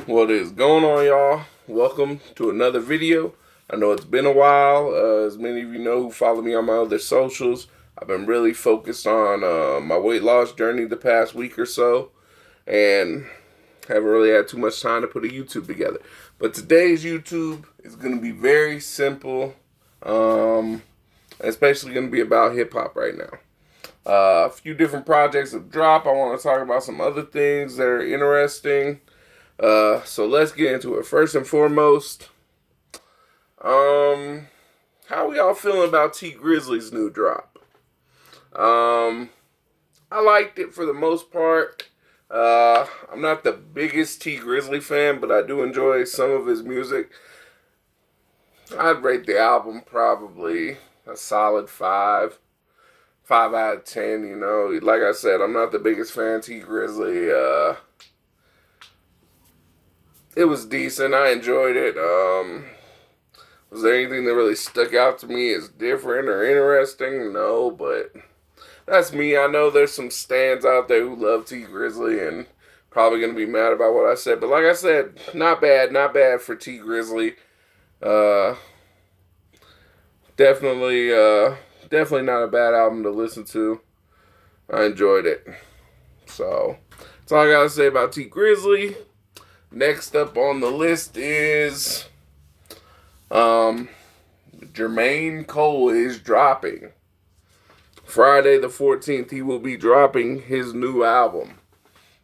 What is going on, y'all? Welcome to another video. I know it's been a while. As many of you know who follow me on my other socials, I've been really focused on my weight loss journey the past week or so, and haven't really had too much time to put a YouTube together. But today's YouTube is going to be very simple, especially going to be about hip hop right now. A few different projects have dropped. I want to talk about some other things that are interesting. So let's get into it. First and foremost, how we all feeling about T Grizzly's new drop? I liked it for the most part. I'm not the biggest T Grizzly fan, but I do enjoy some of his music. I'd rate the album probably a solid 5 out of 10. You know, like I said, I'm not the biggest fan of T Grizzly. It was decent. I enjoyed it. Was there anything that really stuck out to me as different or interesting? No, but that's me. I know there's some stands out there who love T Grizzly and probably gonna be mad about what I said. But like I said, not bad for T Grizzly. Definitely, definitely not a bad album to listen to. I enjoyed it. So that's all I gotta say about T Grizzly. Next up on the list is Jermaine Cole is dropping. Friday the 14th, he will be dropping his new album.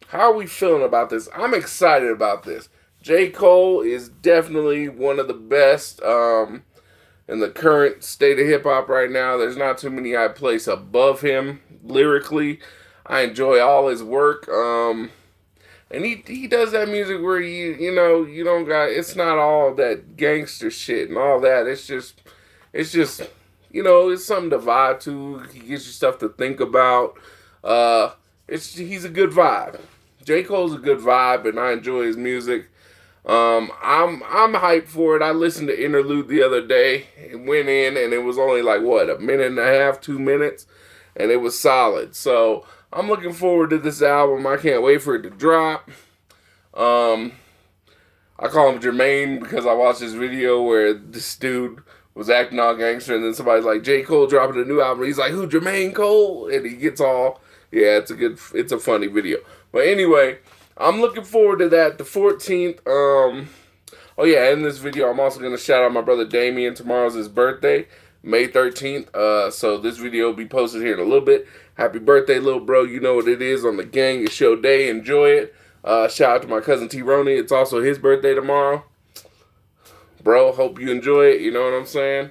How are we feeling about this? I'm excited about this. J. Cole is definitely one of the best in the current state of hip-hop right now. There's not too many I place above him lyrically. I enjoy all his work. And he does that music where you don't got, it's not all that gangster shit and all that. It's just it's something to vibe to. He gives you stuff to think about. He's a good vibe. J. Cole's a good vibe, and I enjoy his music. I'm hyped for it. I listened to Interlude the other day and went in, and it was only like a minute and a half, 2 minutes, and it was solid. So I'm looking forward to this album. I can't wait for it to drop. I call him Jermaine because I watched this video where this dude was acting all gangster, and then somebody's like, J. Cole dropping a new album. He's like, who, Jermaine Cole? And he gets all, yeah, it's a funny video. But anyway, I'm looking forward to that. The 14th, oh yeah, in this video, I'm also going to shout out my brother Damien. Tomorrow's his birthday, May 13th. So this video will be posted here in a little bit. Happy birthday, little bro. You know what it is on the gang. It's your day. Enjoy it. Shout out to my cousin T-Roni. It's also his birthday tomorrow. Bro, hope you enjoy it. You know what I'm saying?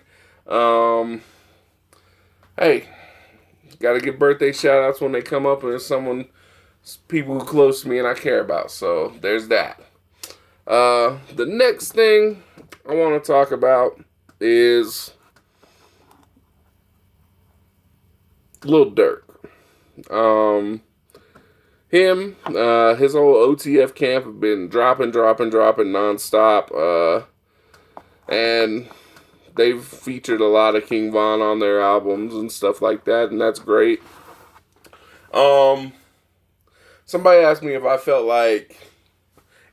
Hey, got to give birthday shout outs when they come up, and it's people who close to me and I care about. So there's that. The next thing I want to talk about is Lil Durk. His whole OTF camp have been dropping nonstop. And they've featured a lot of King Von on their albums and stuff like that, and that's great. Somebody asked me if I felt like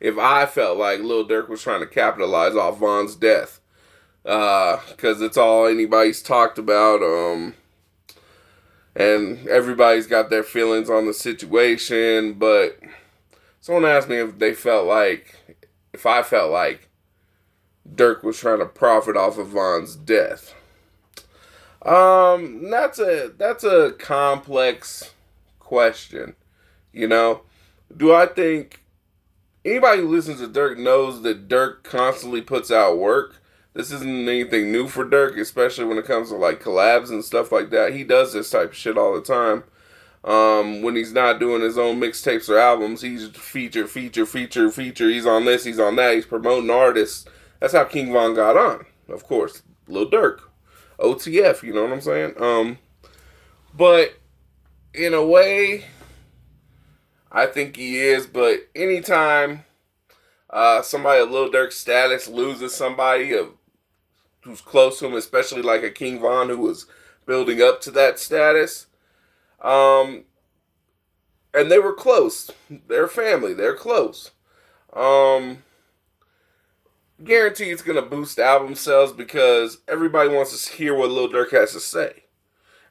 Lil Durk was trying to capitalize off Von's death. Because it's all anybody's talked about. And everybody's got their feelings on the situation, but someone asked me if I felt like Durk was trying to profit off of Von's death. That's a complex question. You know, do I think anybody who listens to Durk knows that Durk constantly puts out work? This isn't anything new for Durk, especially when it comes to like collabs and stuff like that. He does this type of shit all the time. When he's not doing his own mixtapes or albums, he's feature. He's on this, he's on that. He's promoting artists. That's how King Von got on, of course. Lil Durk, OTF. You know what I'm saying? But in a way, I think he is. But anytime somebody of Lil Durk's status loses somebody who's close to him, especially like a King Von who was building up to that status, and they were close. They're family. They're close. guarantee it's gonna boost album sales because everybody wants to hear what Lil Durk has to say.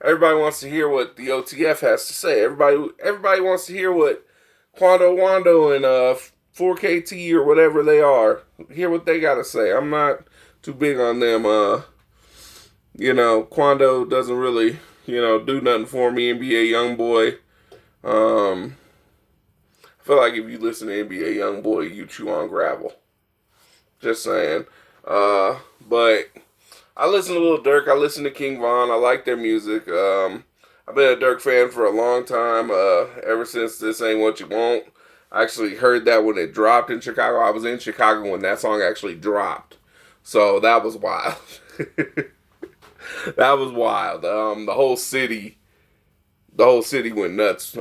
Everybody wants to hear what the OTF has to say. Everybody wants to hear what Quando Wando and 4KT or whatever they are. Hear what they gotta say. I'm not too big on them. Quando doesn't really, do nothing for me. NBA YoungBoy. I feel like if you listen to NBA YoungBoy, you chew on gravel. Just saying. But I listen to Lil Durk. I listen to King Von. I like their music. I've been a Durk fan for a long time. Ever since This Ain't What You Want. I actually heard that when it dropped in Chicago. I was in Chicago when that song actually dropped. So that was wild. That was wild. The whole city went nuts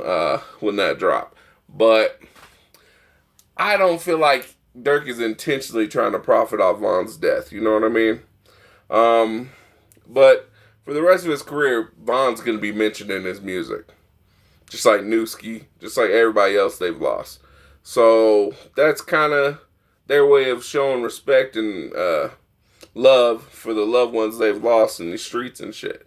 when that dropped. But I don't feel like Durk is intentionally trying to profit off Von's death. You know what I mean? But for the rest of his career, Von's going to be mentioned in his music. Just like Newski, just like everybody else they've lost. So that's kind of their way of showing respect and love for the loved ones they've lost in the streets and shit.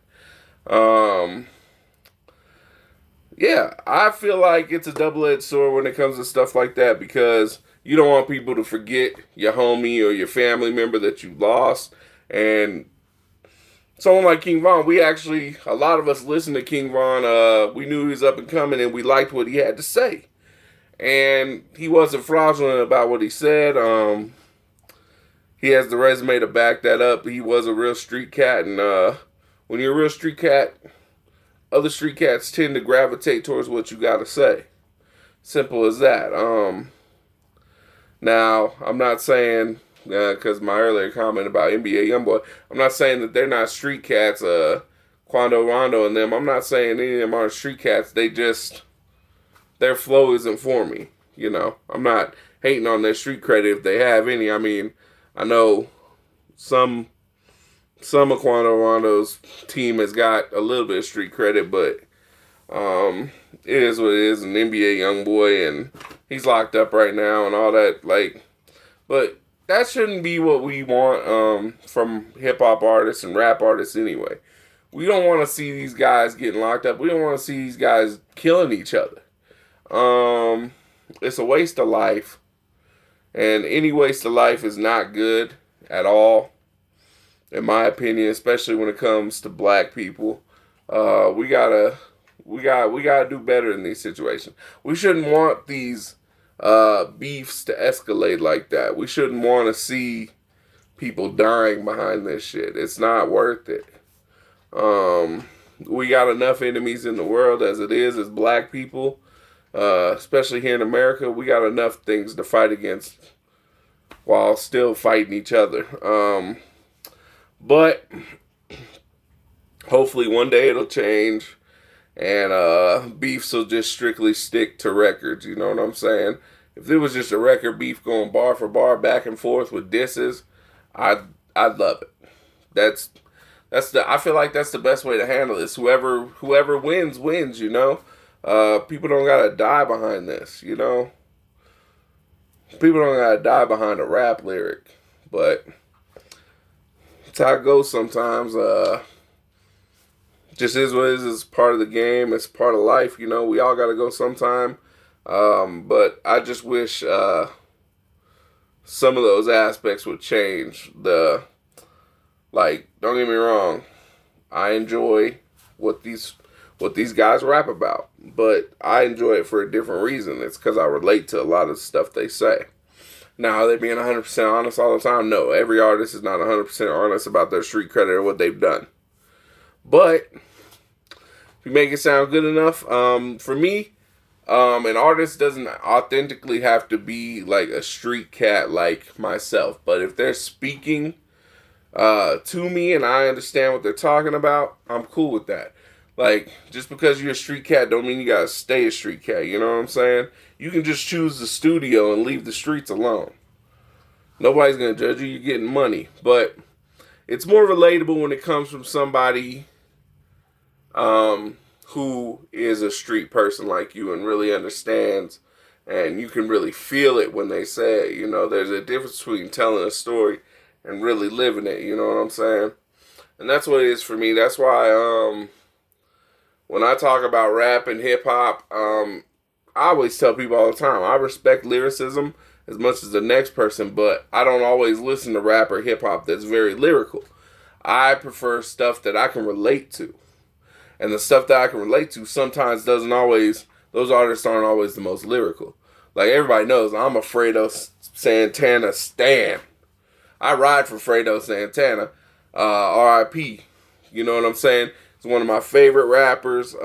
Yeah, I feel like it's a double-edged sword when it comes to stuff like that because you don't want people to forget your homie or your family member that you lost. And someone like King Von, a lot of us listened to King Von. We knew he was up and coming and we liked what he had to say. And he wasn't fraudulent about what he said. He has the resume to back that up. He was a real street cat. And when you're a real street cat, other street cats tend to gravitate towards what you got to say. Simple as that. Now, I'm not saying, because my earlier comment about NBA YoungBoy, I'm not saying that they're not street cats, Quando Rondo and them. I'm not saying any of them aren't street cats. Their flow isn't for me. I'm not hating on their street credit if they have any. I mean, I know some of Quando Rondo's team has got a little bit of street credit, but it is what it is. An NBA YoungBoy, and he's locked up right now and all that. But that shouldn't be what we want from hip hop artists and rap artists anyway. We don't want to see these guys getting locked up. We don't want to see these guys killing each other. It's a waste of life, and any waste of life is not good at all. In my opinion, especially when it comes to black people, we gotta do better in these situations. We shouldn't want these beefs to escalate like that. We shouldn't want to see people dying behind this shit. It's not worth it. We got enough enemies in the world as it is as black people, especially here in America. We got enough things to fight against while still fighting each other. But hopefully one day it'll change and beefs will just strictly stick to records. You know what I'm saying? If there was just a record beef going bar for bar back and forth with disses, I'd love it. I feel like that's the best way to handle this. Whoever wins. People don't gotta die behind this. People don't gotta die behind a rap lyric, but that's how it goes sometimes. Just is what it is. It's part of the game. It's part of life. We all got to go sometime. But I just wish some of those aspects would change. Don't get me wrong. I enjoy what these guys rap about, but I enjoy it for a different reason. It's because I relate to a lot of stuff they say. Now, are they being 100% honest all the time? No, every artist is not 100% honest about their street credit or what they've done. But if you make it sound good enough, for me, an artist doesn't authentically have to be like a street cat like myself. But if they're speaking to me and I understand what they're talking about, I'm cool with that. Just because you're a street cat don't mean you gotta stay a street cat, you know what I'm saying? You can just choose the studio and leave the streets alone. Nobody's gonna judge you, you're getting money. But it's more relatable when it comes from somebody who is a street person like you and really understands And you can really feel it when they say it. You know, there's a difference between telling a story and really living it. You know what I'm saying? And that's what it is for me. That's why when I talk about rap and hip hop, I always tell people all the time, I respect lyricism as much as the next person, but I don't always listen to rap or hip hop that's very lyrical. I prefer stuff that I can relate to. And the stuff that I can relate to sometimes doesn't always, those artists aren't always the most lyrical. Like everybody knows, I'm a Fredo Santana stan. I ride for Fredo Santana. R.I.P. You know what I'm saying? He's one of my favorite rappers.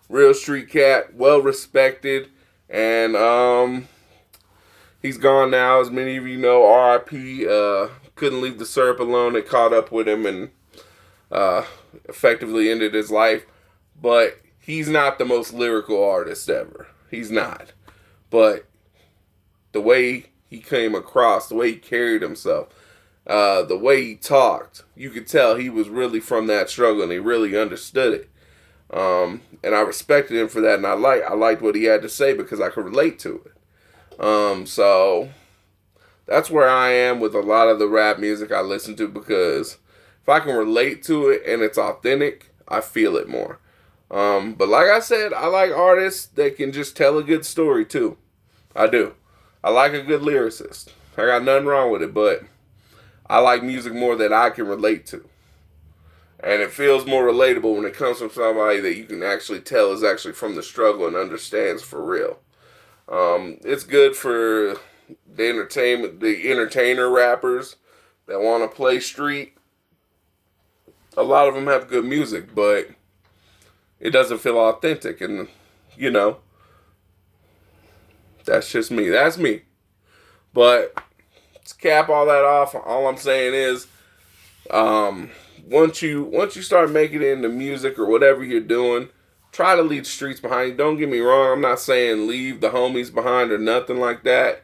Real street cat, well respected. And he's gone now, as many of you know. R.I.P. Couldn't leave the syrup alone. It caught up with him and effectively ended his life. But he's not the most lyrical artist ever. He's not. But the way he came across, the way he carried himself, the way he talked, you could tell he was really from that struggle and he really understood it. And I respected him for that, and I liked what he had to say because I could relate to it. So that's where I am with a lot of the rap music I listen to, because if I can relate to it and it's authentic, I feel it more. But like I said, I like artists that can just tell a good story too. I do. I like a good lyricist. I got nothing wrong with it, but I like music more that I can relate to. And it feels more relatable when it comes from somebody that you can actually tell is actually from the struggle and understands for real. It's good for the entertainer rappers that want to play street. A lot of them have good music, but it doesn't feel authentic. And, you know, that's just me. That's me. But to cap all that off, all I'm saying is, once you start making it into music or whatever you're doing, try to leave the streets behind you. Don't get me wrong. I'm not saying leave the homies behind or nothing like that.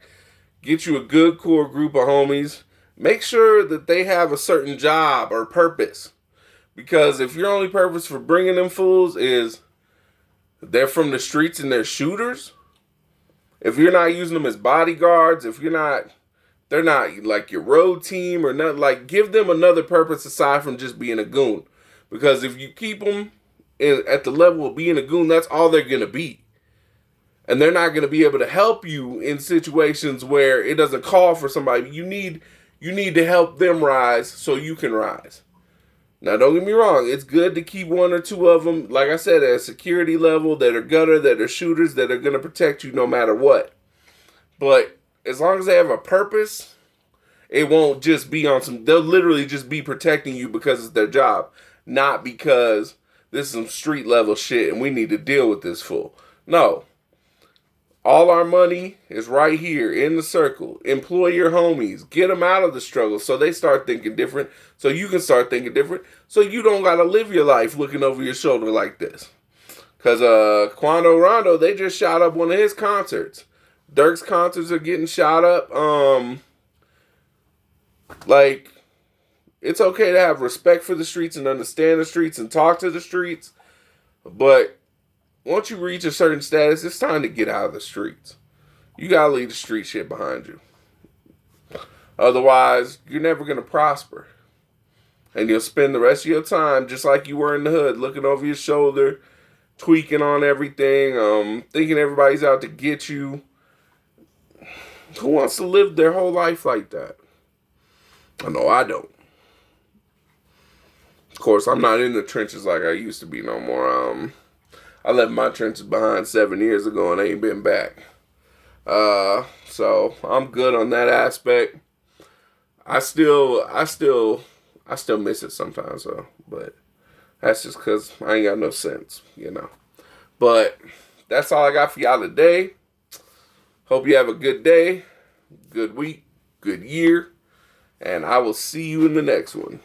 Get you a good core group of homies. Make sure that they have a certain job or purpose. Because if your only purpose for bringing them fools is they're from the streets and they're shooters, if you're not using them as bodyguards, they're not like your road team or nothing, like give them another purpose aside from just being a goon. Because if you keep them at the level of being a goon, that's all they're going to be. And they're not going to be able to help you in situations where it doesn't call for somebody. You need to help them rise so you can rise. Now, don't get me wrong. It's good to keep one or two of them, like I said, at a security level that are gutter, that are shooters, that are going to protect you no matter what. But as long as they have a purpose, it won't just be on some... They'll literally just be protecting you because it's their job. Not because this is some street level shit and we need to deal with this fool. No. All our money is right here in the circle. Employ your homies. Get them out of the struggle so they start thinking different. So you can start thinking different. So you don't got to live your life looking over your shoulder like this. Because Quando Rondo, they just shot up one of his concerts. Dirk's concerts are getting shot up. Like, it's okay to have respect for the streets and understand the streets and talk to the streets. But once you reach a certain status, it's time to get out of the streets. You gotta leave the street shit behind you. Otherwise, you're never gonna prosper. And you'll spend the rest of your time just like you were in the hood, looking over your shoulder, tweaking on everything, thinking everybody's out to get you. Who wants to live their whole life like that? I know I don't. Of course, I'm not in the trenches like I used to be no more. I left my trenches behind 7 years ago and ain't been back. So I'm good on that aspect. I still miss it sometimes though, but that's just cause I ain't got no sense, you know. But that's all I got for y'all today. Hope you have a good day, good week, good year, and I will see you in the next one.